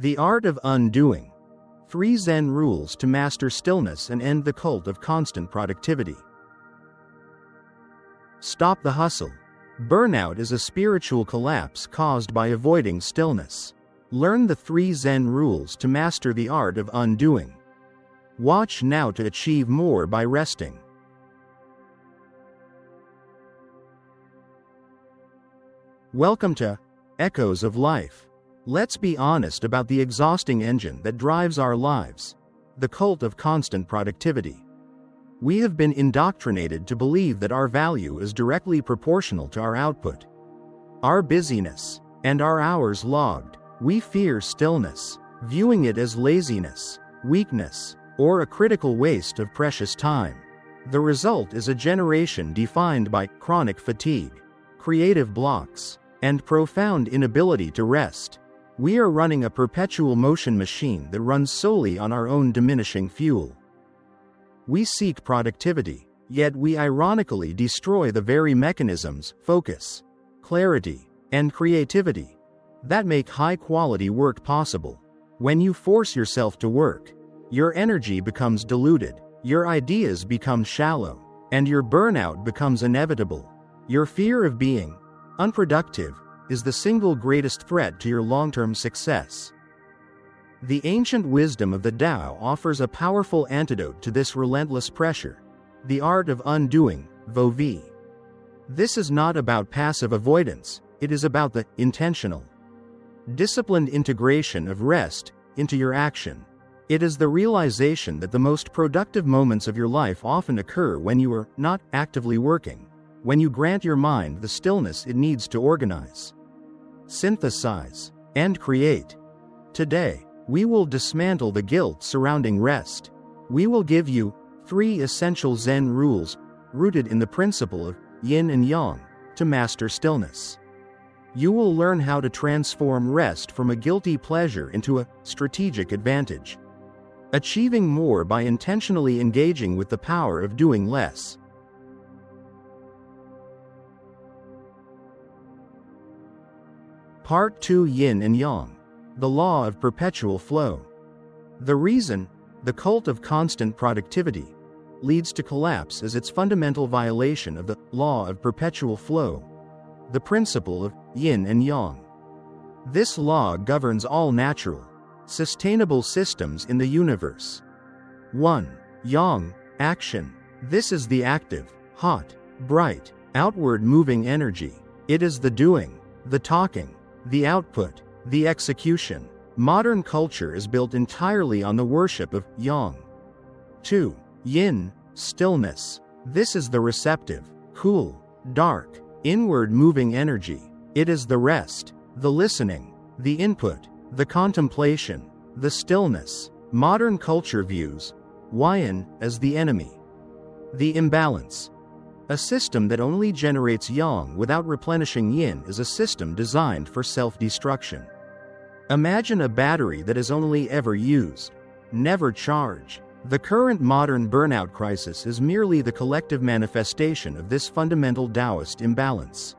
The Art of Undoing. 3 Zen Rules to Master Stillness and End the Cult of Constant Productivity. Stop the hustle. Burnout is a spiritual collapse caused by avoiding stillness. Learn the 3 Zen Rules to master the art of undoing. Watch now to achieve more by resting. Welcome to Echoes of Life. Let's be honest about the exhausting engine that drives our lives, the cult of constant productivity. We have been indoctrinated to believe that our value is directly proportional to our output, our busyness, and our hours logged. We fear stillness, viewing it as laziness, weakness, or a critical waste of precious time. The result is a generation defined by chronic fatigue, creative blocks, and profound inability to rest. We are running a perpetual motion machine that runs solely on our own diminishing fuel. We seek productivity, yet we ironically destroy the very mechanisms, focus, clarity, and creativity that make high-quality work possible. When you force yourself to work, your energy becomes diluted, your ideas become shallow, and your burnout becomes inevitable. Your fear of being unproductive is the single greatest threat to your long-term success. The ancient wisdom of the Tao offers a powerful antidote to this relentless pressure: the art of undoing, Vo Vi. This is not about passive avoidance, it is about the intentional, disciplined integration of rest into your action. It is the realization that the most productive moments of your life often occur when you are not actively working, when you grant your mind the stillness it needs to organize, synthesize, and create. Today, we will dismantle the guilt surrounding rest. We will give you 3 essential Zen rules rooted in the principle of yin and yang to master stillness. You will learn how to transform rest from a guilty pleasure into a strategic advantage, achieving more by intentionally engaging with the power of doing less. Part 2: Yin and Yang, the law of perpetual flow. The reason the cult of constant productivity leads to collapse is its fundamental violation of the law of perpetual flow, the principle of yin and yang. This law governs all natural, sustainable systems in the universe. 1. Yang, action. This is the active, hot, bright, outward moving energy. It is the doing, the talking, the output, the execution. Modern culture is built entirely on the worship of yang. 2. Yin, stillness. This is the receptive, cool, dark, inward moving energy. It is the rest, the listening, the input, the contemplation, the stillness. Modern culture views yin as the enemy, the imbalance. A system that only generates yang without replenishing yin is a system designed for self-destruction. Imagine a battery that is only ever used, never charged. The current modern burnout crisis is merely the collective manifestation of this fundamental Taoist imbalance.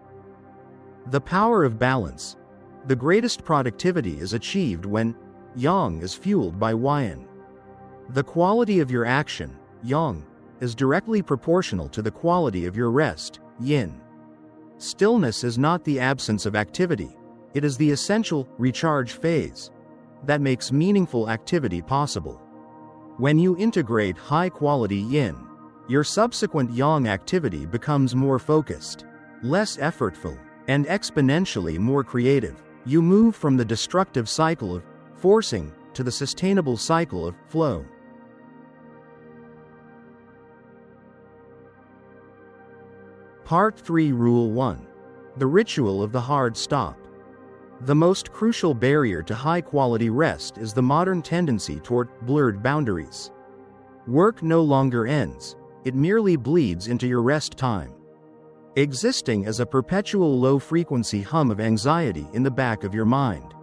The power of balance. The greatest productivity is achieved when yang is fueled by yin. The quality of your action, yang, is directly proportional to the quality of your rest, yin. Stillness is not the absence of activity, it is the essential recharge phase that makes meaningful activity possible. When you integrate high-quality yin, your subsequent yang activity becomes more focused, less effortful, and exponentially more creative. You move from the destructive cycle of forcing to the sustainable cycle of flow. Part 3: Rule 1. The ritual of the hard stop. The most crucial barrier to high-quality rest is the modern tendency toward blurred boundaries. Work no longer ends, it merely bleeds into your rest time, existing as a perpetual low-frequency hum of anxiety in the back of your mind.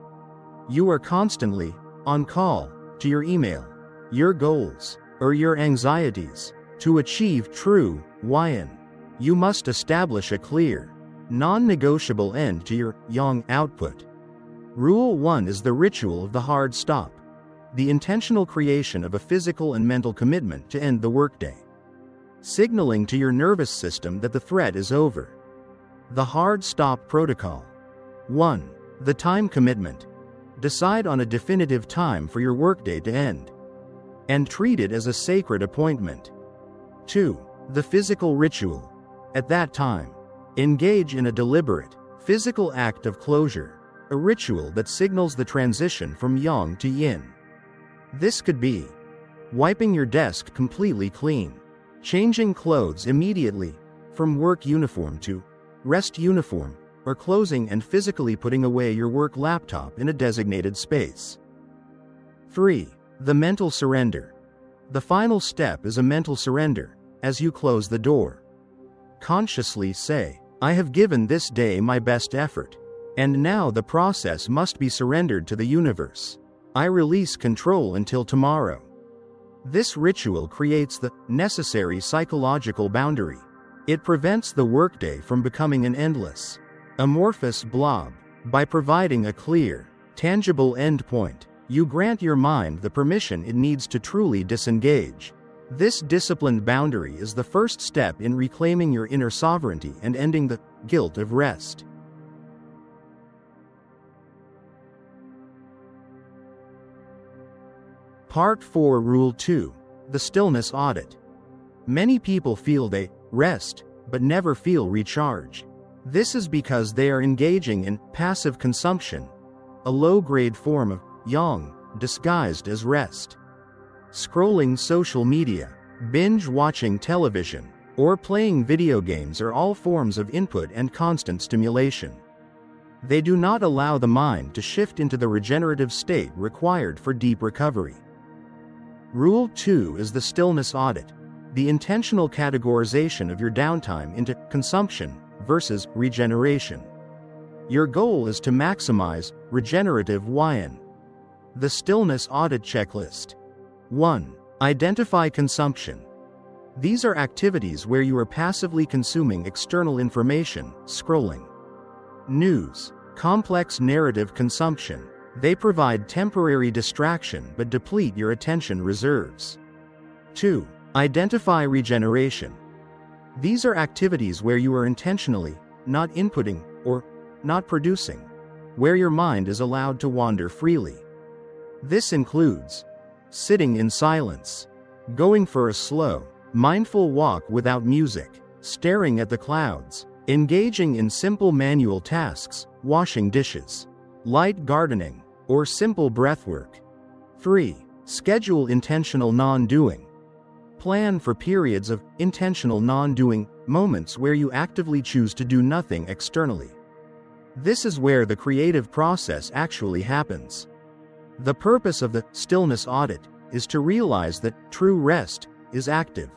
You are constantly on call to your email, your goals, or your anxieties. To achieve true yin, you must establish a clear, non-negotiable end to your yang output. Rule 1 is the ritual of the hard stop, the intentional creation of a physical and mental commitment to end the workday, signaling to your nervous system that the threat is over. The hard stop protocol. 1. The time commitment. Decide on a definitive time for your workday to end, and treat it as a sacred appointment. 2. The physical ritual. At that time, engage in a deliberate, physical act of closure, a ritual that signals the transition from yang to yin. This could be wiping your desk completely clean, changing clothes immediately from work uniform to rest uniform, or closing and physically putting away your work laptop in a designated space. 3. The mental surrender. The final step is a mental surrender. As you close the door, consciously say, "I have given this day my best effort, and now the process must be surrendered to the universe. I release control until tomorrow." This ritual creates the necessary psychological boundary. It prevents the workday from becoming an endless, amorphous blob. By providing a clear, tangible endpoint, you grant your mind the permission it needs to truly disengage. This disciplined boundary is the first step in reclaiming your inner sovereignty and ending the guilt of rest. Part 4, Rule 2. The Stillness Audit. Many people feel they rest, but never feel recharge. This is because they are engaging in passive consumption, a low-grade form of yang disguised as rest. Scrolling social media, binge-watching television, or playing video games are all forms of input and constant stimulation. They do not allow the mind to shift into the regenerative state required for deep recovery. Rule 2 is the Stillness Audit, the intentional categorization of your downtime into consumption versus regeneration. Your goal is to maximize regenerative yin. The Stillness Audit Checklist. 1. Identify consumption. These are activities where you are passively consuming external information, scrolling, news, complex narrative consumption. They provide temporary distraction but deplete your attention reserves. 2. Identify regeneration. These are activities where you are intentionally not inputting or not producing, where your mind is allowed to wander freely. This includes sitting in silence, going for a slow, mindful walk without music, staring at the clouds, engaging in simple manual tasks, washing dishes, light gardening, or simple breathwork. 3. Schedule intentional non-doing. Plan for periods of intentional non-doing, moments where you actively choose to do nothing externally. This is where the creative process actually happens. The purpose of the Stillness Audit is to realize that true rest is active,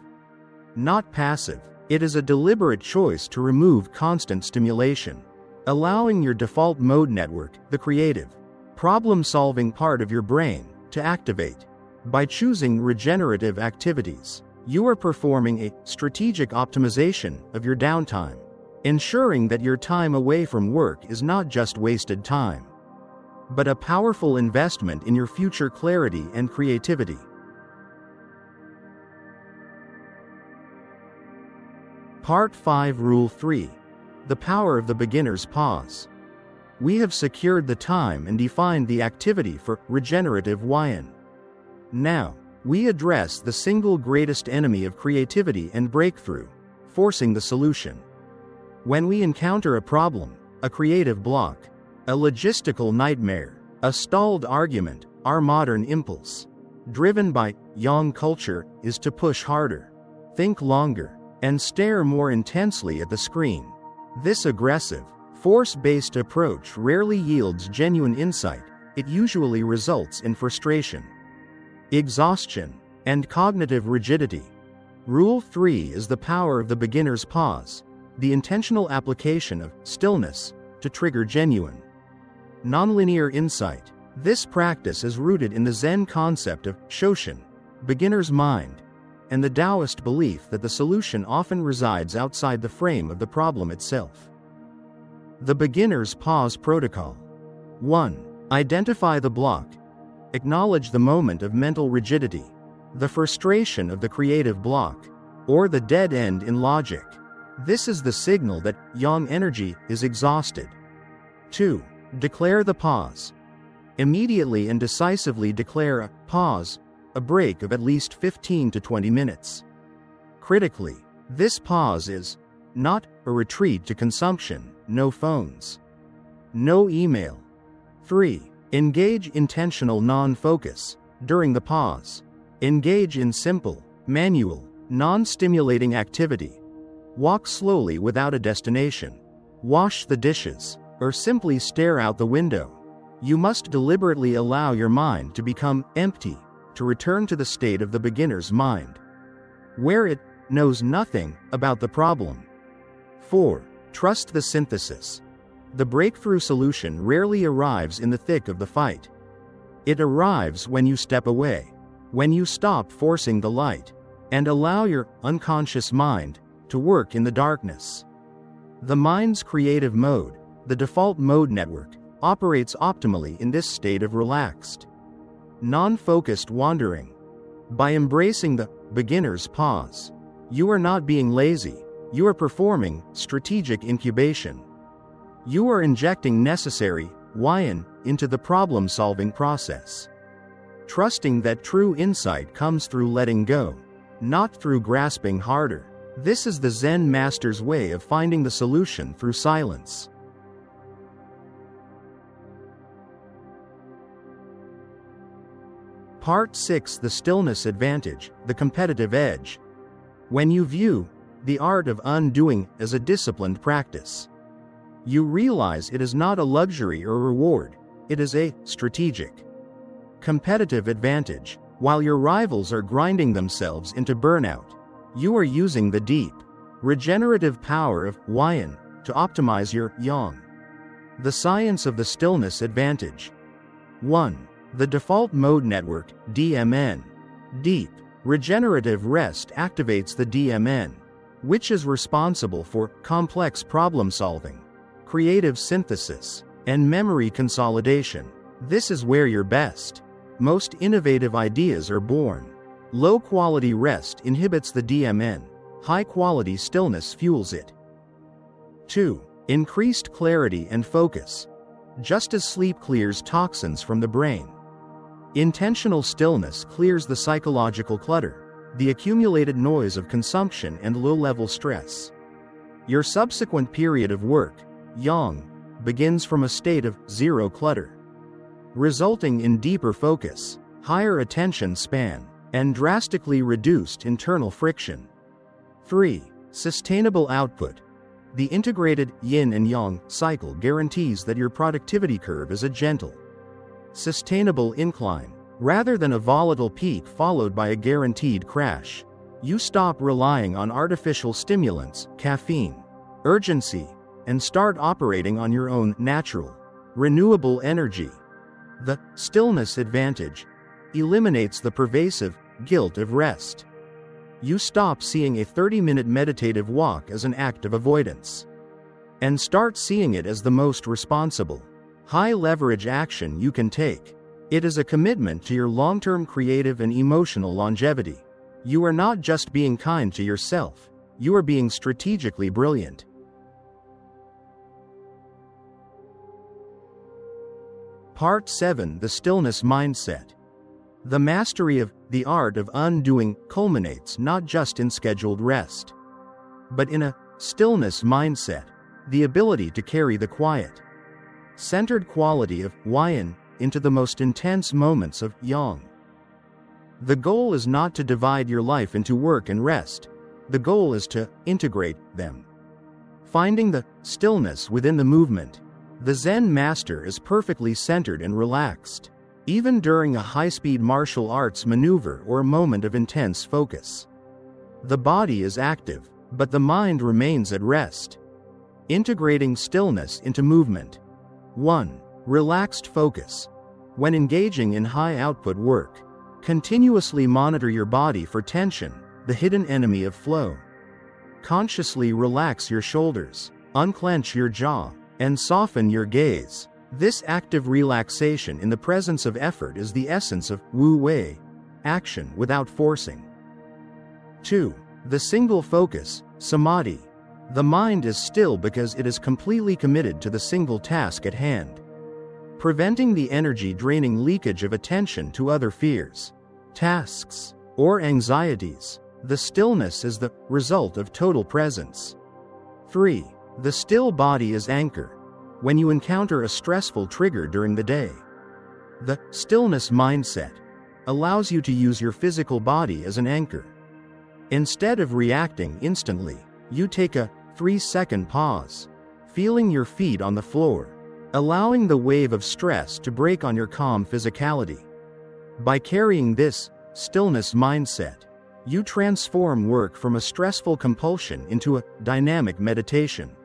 not passive. It is a deliberate choice to remove constant stimulation, allowing your default mode network, the creative, problem-solving part of your brain, to activate. By choosing regenerative activities, you are performing a strategic optimization of your downtime, ensuring that your time away from work is not just wasted time, but a powerful investment in your future clarity and creativity. Part 5, Rule 3. The Power of the Beginner's Pause. We have secured the time and defined the activity for regenerative yin. Now, we address the single greatest enemy of creativity and breakthrough, forcing the solution. When we encounter a problem, a creative block, a logistical nightmare, a stalled argument, our modern impulse, driven by yang culture, is to push harder, think longer, and stare more intensely at the screen. This aggressive, force-based approach rarely yields genuine insight. It usually results in frustration, exhaustion, and cognitive rigidity. Rule 3 is the power of the beginner's pause, the intentional application of stillness to trigger genuine, nonlinear insight. This practice is rooted in the Zen concept of shoshin, beginner's mind, and the Taoist belief that the solution often resides outside the frame of the problem itself. The beginner's pause protocol. 1. Identify the block. Acknowledge the moment of mental rigidity, the frustration of the creative block, or the dead end in logic. This is the signal that yang energy is exhausted. 2. Declare the pause. Immediately and decisively declare a pause, a break of at least 15 to 20 minutes. Critically, this pause is not a retreat to consumption, no phones, no email. 3. Engage intentional non-focus. During the pause, engage in simple, manual, non-stimulating activity. Walk slowly without a destination. Wash the dishes, or simply stare out the window. You must deliberately allow your mind to become empty, to return to the state of the beginner's mind, where it knows nothing about the problem. 4. Trust the synthesis. The breakthrough solution rarely arrives in the thick of the fight. It arrives when you step away, when you stop forcing the light, and allow your unconscious mind to work in the darkness. The mind's creative mode, the default mode network, operates optimally in this state of relaxed, non-focused wandering. By embracing the beginner's pause, you are not being lazy, you are performing strategic incubation. You are injecting necessary yin into the problem-solving process, trusting that true insight comes through letting go, not through grasping harder. This is the Zen master's way of finding the solution through silence. Part 6. The Stillness Advantage, the Competitive Edge. When you view the art of undoing as a disciplined practice, you realize it is not a luxury or reward, it is a strategic, competitive advantage. While your rivals are grinding themselves into burnout, you are using the deep, regenerative power of yin to optimize your yang. The science of the stillness advantage. 1. The default mode network, DMN. Deep, regenerative rest activates the DMN, which is responsible for complex problem solving, creative synthesis, and memory consolidation. This is where your best, most innovative ideas are born. Low-quality rest inhibits the DMN. High-quality stillness fuels it. 2. Increased clarity and focus. Just as sleep clears toxins from the brain, intentional stillness clears the psychological clutter, the accumulated noise of consumption and low-level stress. Your subsequent period of work, yang, begins from a state of zero clutter, resulting in deeper focus, higher attention span, and drastically reduced internal friction. 3. Sustainable output. The integrated yin and yang cycle guarantees that your productivity curve is a gentle, sustainable incline, rather than a volatile peak followed by a guaranteed crash. You stop relying on artificial stimulants, caffeine, urgency, and start operating on your own natural, renewable energy. The stillness advantage eliminates the pervasive guilt of rest. You stop seeing a 30-minute meditative walk as an act of avoidance, and start seeing it as the most responsible, high-leverage action you can take. It is a commitment to your long-term creative and emotional longevity. You are not just being kind to yourself, you are being strategically brilliant. Part 7. The Stillness Mindset. The mastery of the art of undoing culminates not just in scheduled rest, but in a stillness mindset, the ability to carry the quiet, centered quality of yin into the most intense moments of yang. The goal is not to divide your life into work and rest. The goal is to integrate them. Finding the stillness within the movement. The Zen master is perfectly centered and relaxed, even during a high-speed martial arts maneuver or a moment of intense focus. The body is active, but the mind remains at rest. Integrating stillness into movement. 1. Relaxed focus. When engaging in high-output work, continuously monitor your body for tension, the hidden enemy of flow. Consciously relax your shoulders, unclench your jaw, and soften your gaze. This active relaxation in the presence of effort is the essence of Wu Wei, action without forcing. 2. The single focus, samadhi. The mind is still because it is completely committed to the single task at hand, preventing the energy-draining leakage of attention to other fears, tasks, or anxieties. The stillness is the result of total presence. 3. The still body is anchor. When you encounter a stressful trigger during the day, the stillness mindset allows you to use your physical body as an anchor. Instead of reacting instantly, you take a 3-second pause, feeling your feet on the floor, allowing the wave of stress to break on your calm physicality. By carrying this stillness mindset, you transform work from a stressful compulsion into a dynamic meditation.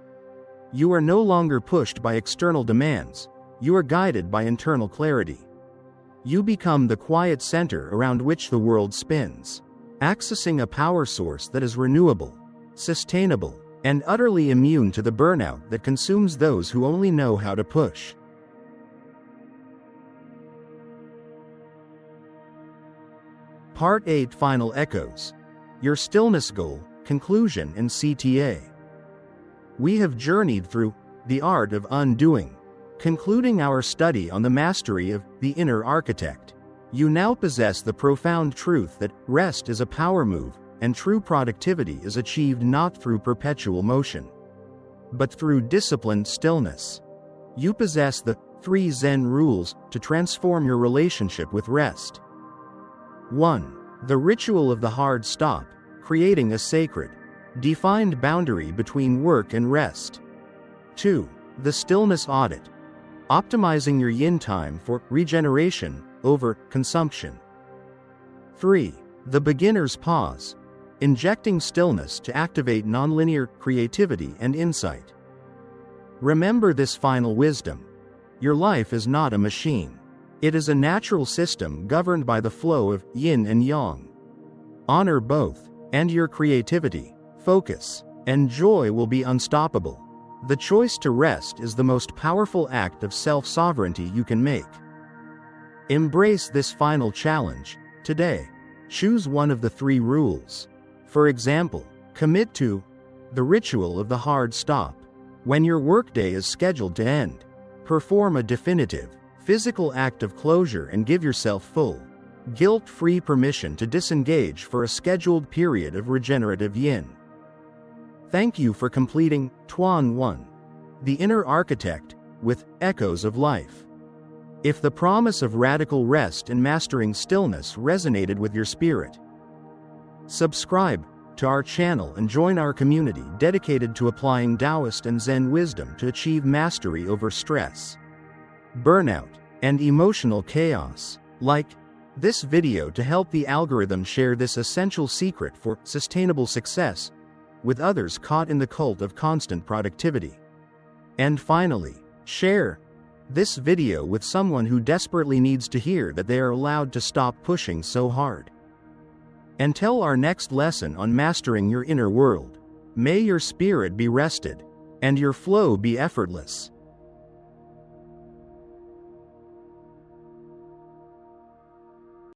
You are no longer pushed by external demands, you are guided by internal clarity. You become the quiet center around which the world spins, accessing a power source that is renewable, sustainable, and utterly immune to the burnout that consumes those who only know how to push. Part 8 Final Echoes. Your Stillness Goal, Conclusion and CTA. We have journeyed through the art of undoing, concluding our study on the mastery of the inner architect. You now possess the profound truth that rest is a power move, and true productivity is achieved not through perpetual motion, but through disciplined stillness. You possess the 3 Zen Rules to transform your relationship with rest. 1. The ritual of the hard stop, creating a sacred, defined boundary between work and rest. 2. The Stillness Audit, optimizing your yin time for regeneration over consumption. 3. The Beginner's Pause, injecting stillness to activate nonlinear creativity and insight. Remember this final wisdom. Your life is not a machine. It is a natural system governed by the flow of yin and yang. Honor both, and your creativity, focus, and joy will be unstoppable. The choice to rest is the most powerful act of self-sovereignty you can make. Embrace this final challenge today. Choose one of the 3 rules. For example, commit to the ritual of the hard stop. When your workday is scheduled to end, perform a definitive, physical act of closure and give yourself full, guilt-free permission to disengage for a scheduled period of regenerative yin. Thank you for completing Tuan 1, The Inner Architect, with Echoes of Life. If the promise of radical rest and mastering stillness resonated with your spirit, subscribe to our channel and join our community dedicated to applying Taoist and Zen wisdom to achieve mastery over stress, burnout, and emotional chaos. Like this video to help the algorithm share this essential secret for sustainable success with others caught in the cult of constant productivity. And finally, share this video with someone who desperately needs to hear that they are allowed to stop pushing so hard. Until our next lesson on mastering your inner world, may your spirit be rested, and your flow be effortless.